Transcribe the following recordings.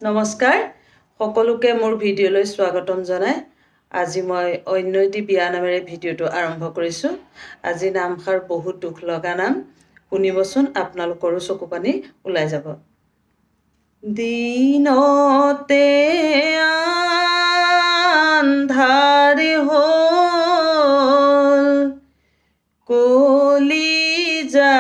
নমস্কাৰ সকলোকে মোৰ ভিডিঅ'লৈ স্বাগতম জনাই আজি মই অন্য এটি বিয়া নামেৰে ভিডিঅ'টো আৰম্ভ কৰিছোঁ। আজি নামষাৰ বহুত দুখ লগা নাম, শুনিবচোন, আপোনালোকৰো চকু পানী ওলাই যাব। দিনতে আন্ধাৰ হ'ল কলিজা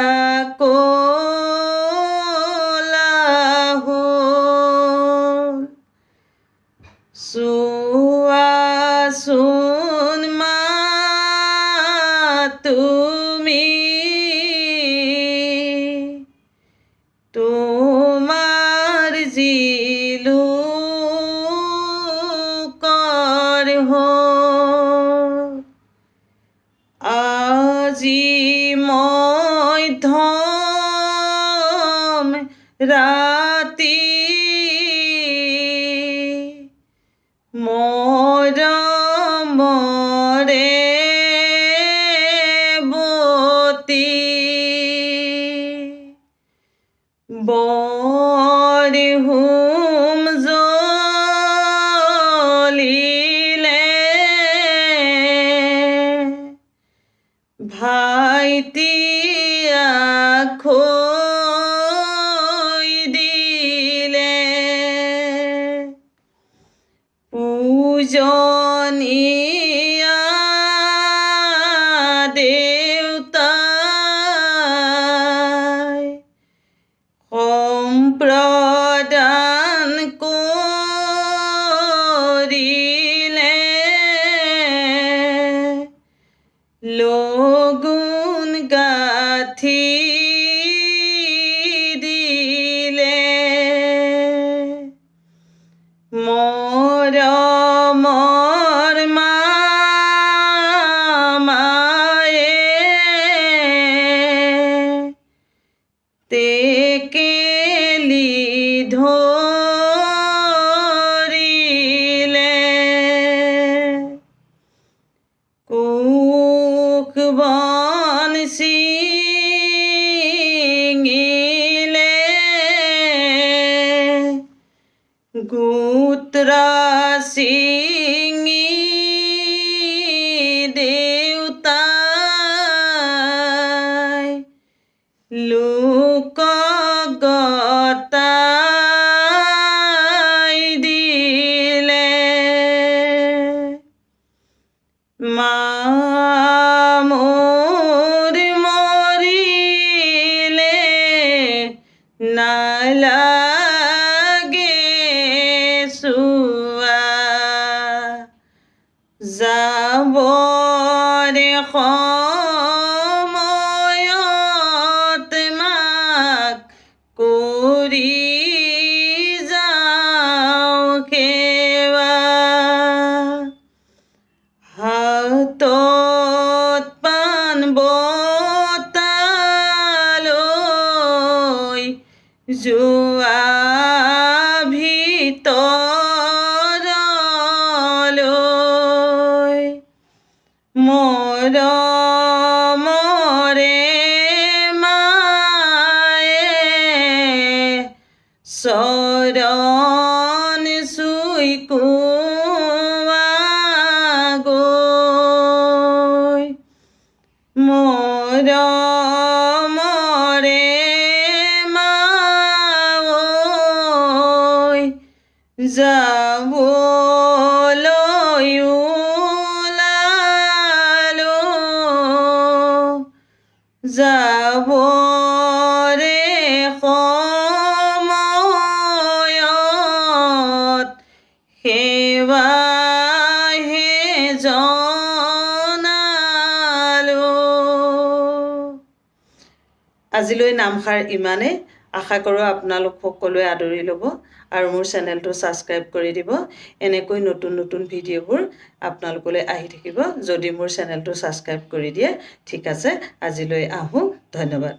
চোৱাচোন মা তুমি তোমাৰ জিলুকৰ আজি মই ধম ৰাতি মৰমৰে বতি বৰহুম জ্বলিলে ভাইটিয়া খৈ দিলে পূজনীয়া দেউতাই সম্প্ৰদান কৰিলে লগুণ গাঁঠি দিলে মৰমৰ মামায়ে টেকেলি ধৰিলে কুশবন ছিঙিলে গোত্ৰ ছিঙি দেউতাই লোকক গতাই দিলে মা মোৰ মৰিলে নালাগে চোৱা যাবৰে সময়ত মাক কৰি যাওঁ সেৱা হাতত পাণ বঁটা লৈ যোৱা ভিতৰলৈ মৰমৰে মায়ে চৰণ চুই কোৱা গৈ মৰমৰে যাবলৈ ওলালো যাবৰে সময়ত সেৱাহে জনালো। আজিলৈ নামষাৰ ইমানেই। আশা কৰোঁ আপোনালোক সকলোৱে আদৰি ল'ব আৰু মোৰ চেনেলটো ছাবস্ক্ৰাইব কৰি দিব। এনেকৈ নতুন নতুন ভিডিঅ'বোৰ আপোনালোকলৈ আহি থাকিব যদি মোৰ চেনেলটো ছাবস্ক্ৰাইব কৰি দিয়ে। ঠিক আছে, আজিলৈ আহোঁ। ধন্যবাদ।